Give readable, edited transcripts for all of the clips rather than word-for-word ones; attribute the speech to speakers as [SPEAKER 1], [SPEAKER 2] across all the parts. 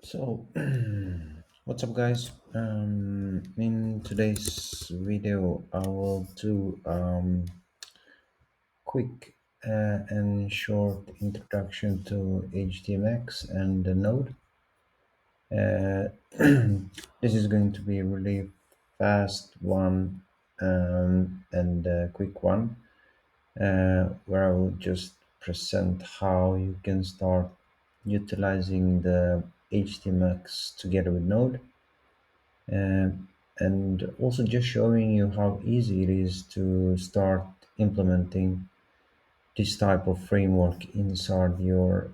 [SPEAKER 1] So, what's up, guys? In today's video, I will do quick and short introduction to HTMX and the Node. Uh, this is going to be a really fast one and a quick one, where I will just present how you can start utilizing the HTMX together with Node. And also just showing you how easy it is to start implementing this type of framework inside your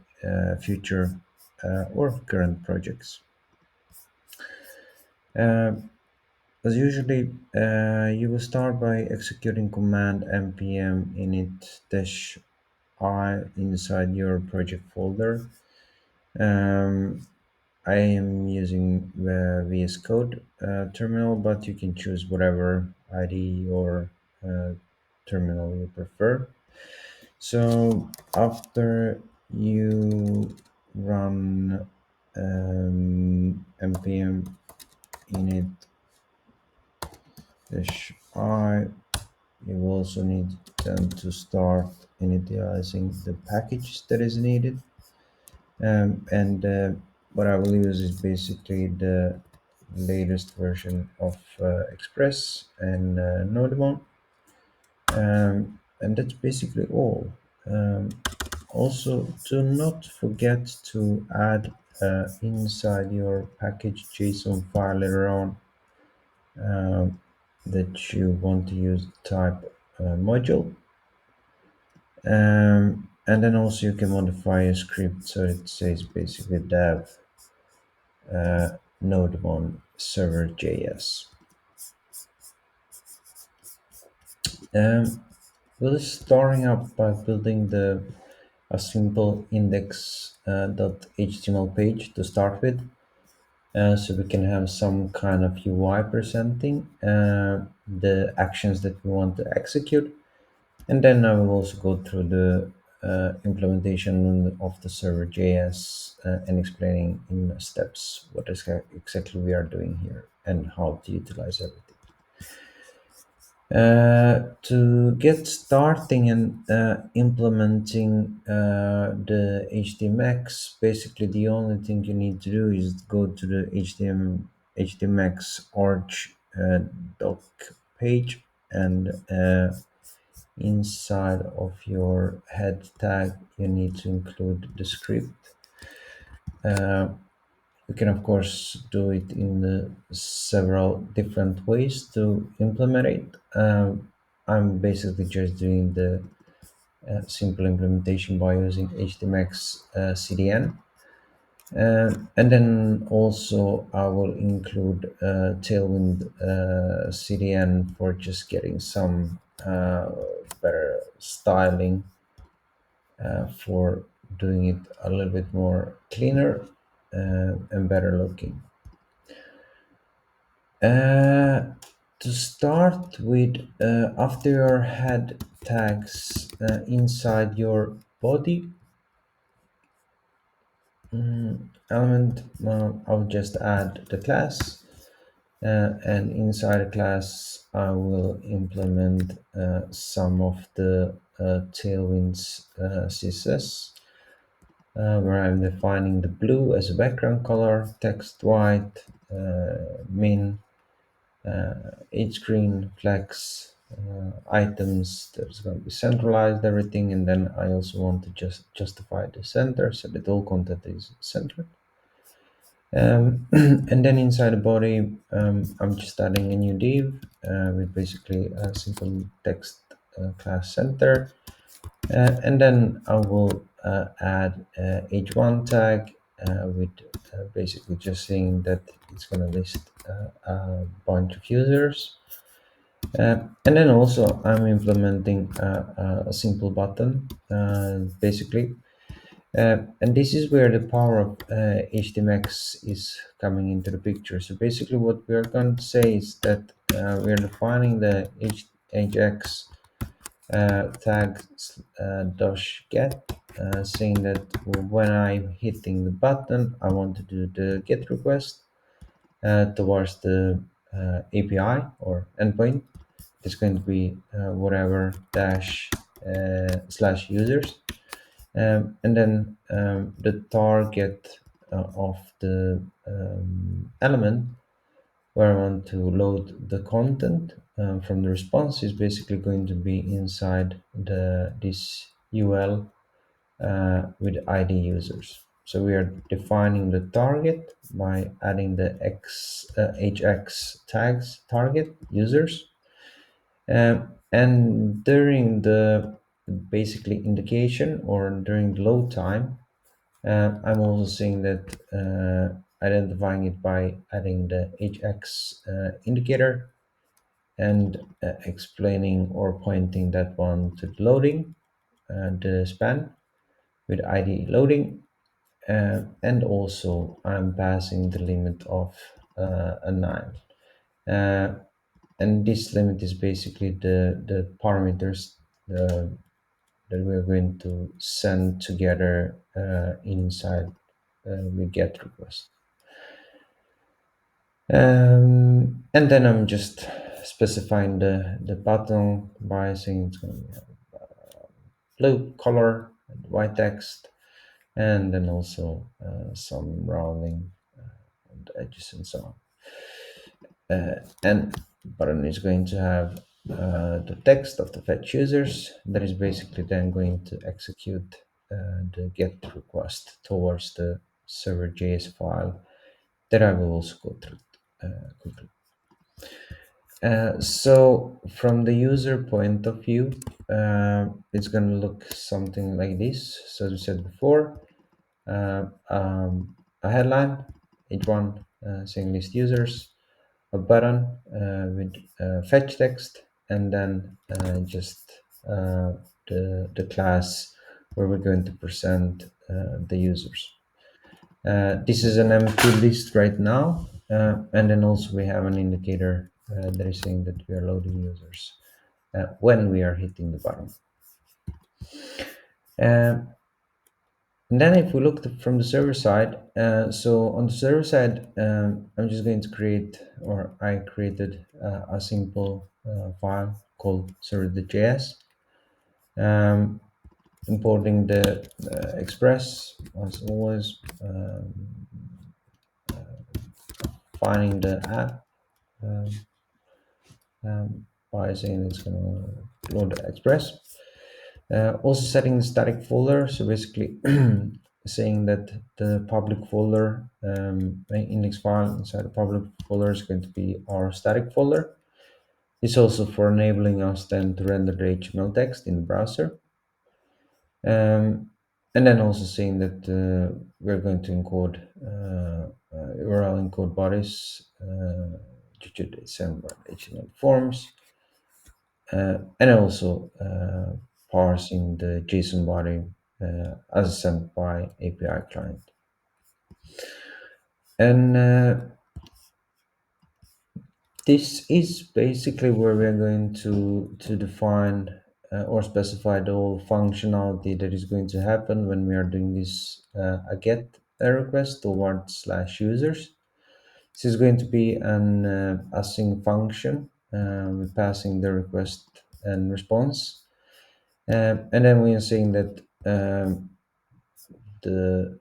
[SPEAKER 1] future or current projects. Uh, as usually, you will start by executing command npm init dash I inside your project folder. Um, I am using the VS Code terminal, but you can choose whatever IDE or uh, terminal you prefer. So after you run npm init dash I, you also need then to start initializing the package that is needed. And what I will use is basically the latest version of Express and Node.js, and that's basically all. Also, do not forget to add inside your package JSON file later on that you want to use type module. And then also you can modify a script so it says basically dev Node.js server.js. We're starting up by building a simple index.html page to start with, so we can have some kind of UI presenting the actions that we want to execute. And then I will also go through the implementation of the server.js and explaining in steps what exactly we are doing here and how to utilize everything. To get starting and implementing the HTMX, basically the only thing you need to do is go to the HTMX org doc page, and inside of your head tag you need to include the script. You can of course do it in several different ways to implement it. I'm basically just doing the simple implementation by using HTMX CDN. And then also I will include Tailwind CDN for just getting some better styling, for doing it a little bit more cleaner and better looking. To start with, after your head tags inside your body element, I'll just add the class, and inside the class I will implement some of the Tailwind's CSS, where I'm defining the blue as a background color, text white, min, age screen, flex, items. There's going to be centralized everything, and then I also want to just justify the center so that all content is centered. And then inside the body, I'm just adding a new div with basically a simple text class center. And then I will add h1 tag with basically just saying that it's going to list a bunch of users. And then also I'm implementing a simple button, basically. And this is where the power of HTMX is coming into the picture. So basically what we're going to say is that we're defining the HX tag dash get, saying that when I'm hitting the button, I want to do the get request towards the API or endpoint. It's going to be whatever dash slash users, and then the target of the element where I want to load the content from the response is basically going to be inside this UL with ID users. So we are defining the target by adding the HX tags target users. And during the basically indication or during the load time, I'm also seeing that identifying it by adding the HX indicator and explaining or pointing that one to the loading, the span with ID loading, and also I'm passing the limit of a 9. Uh, and this limit is basically the parameters that we're going to send together inside we get request. And then I'm just specifying the button by saying it's going to be blue color and white text, and then also some rounding on the edges and so on. And button is going to have the text of the fetch users that is basically then going to execute the get request towards the server.js file that I will also go through quickly. So from the user point of view, it's going to look something like this. So as we said before, a headline, h1 saying list users, a button with fetch text, and then just the class where we're going to present the users. This is an empty list right now, and then also we have an indicator that is saying that we are loading users when we are hitting the button. And then if we look from the server side, so on the server side, I'm just going to create, or I created a simple file called server.js, importing the Express as always, finding the app by saying it's going to load the Express. Also setting the static folder, so basically saying that the public folder index file inside the public folder is going to be our static folder. It's also for enabling us then to render the HTML text in the browser. And then also saying that we're going to encode URL encode bodies to the HTML forms, and also parsing the JSON body as sent by API client. And this is basically where we're going to define or specify the whole functionality that is going to happen when we are doing this a get request towards slash users. This is going to be an async function with passing the request and response. And then we are saying that the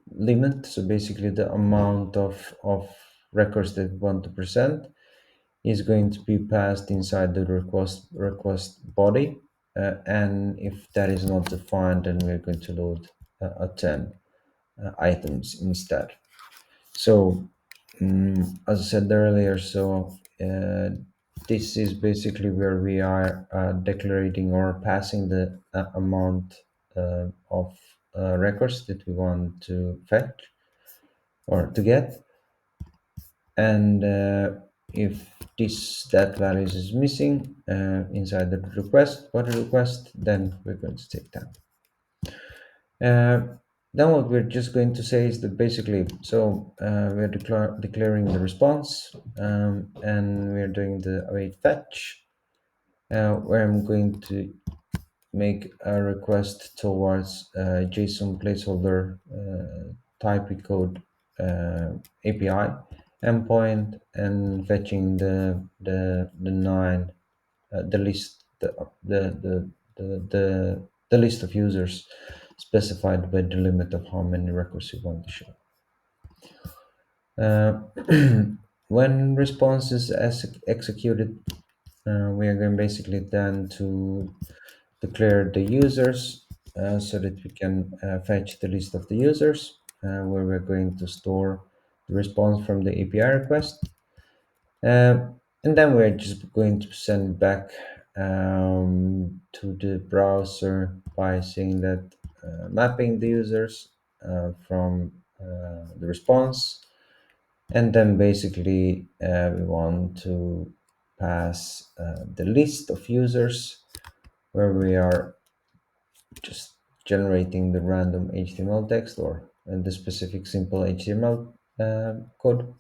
[SPEAKER 1] limit, so basically the amount of records that we want to present, is going to be passed inside the request body, and if that is not defined, then we're going to load a 10 items instead. So as I said earlier, so this is basically where we are declaring or passing the amount of records that we want to fetch or to get, and if that values is missing inside the request body request, then we're going to take that. Then what we're just going to say is that basically, so we're declaring the response, and we're doing the await fetch, where I'm going to make a request towards JSON placeholder type code API endpoint and fetching the nine the list the list of users specified by the limit of how many records you want to show. Uh, when response is executed, we are going basically then to declare the users so that we can fetch the list of the users where we're going to store the response from the API request. And then we're just going to send back to the browser by saying that mapping the users from the response. And then basically we want to pass the list of users where we are just generating the random HTML text or the specific simple HTML code,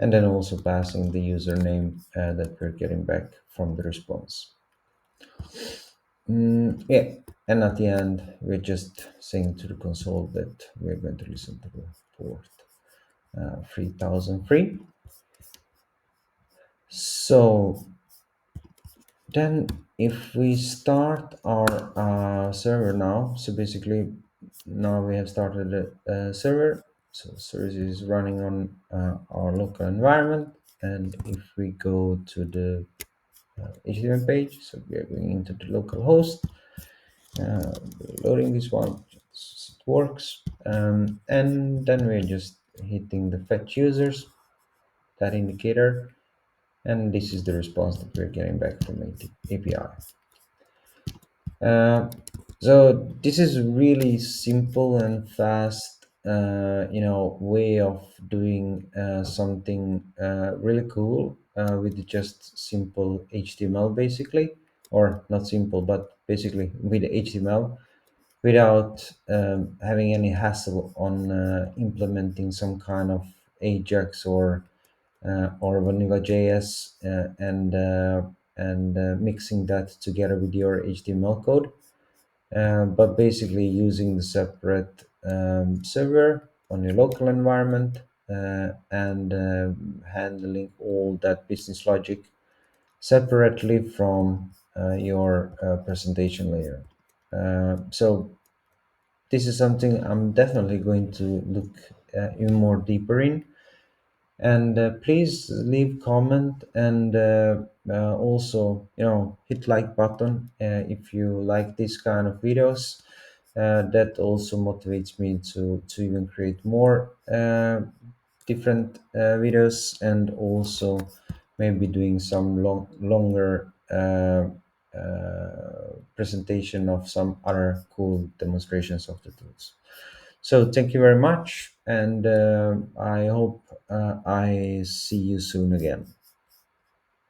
[SPEAKER 1] and then also passing the username that we're getting back from the response. Yeah, and at the end, we're just saying to the console that we're going to listen to the port 3003. So then if we start our server now, so basically now we have started a server. So service is running on our local environment. And if we go to the HTML page, so we are going into the local host, loading this one, it works. And then we're just hitting the fetch users, that indicator. And this is the response that we're getting back from API. Uh, so this is really simple and fast, way of doing something really cool with just simple HTML, basically, or not simple, but basically with HTML, without having any hassle on implementing some kind of Ajax or vanilla JS and mixing that together with your HTML code, but basically using the separate server on your local environment and handling all that business logic separately from your presentation layer. So this is something I'm definitely going to look even more deeper in. And please leave comment and also hit like button if you like this kind of videos. That also motivates me to even create more different videos, and also maybe doing some longer presentation of some other cool demonstrations of the tools. So thank you very much, and I hope I see you soon again.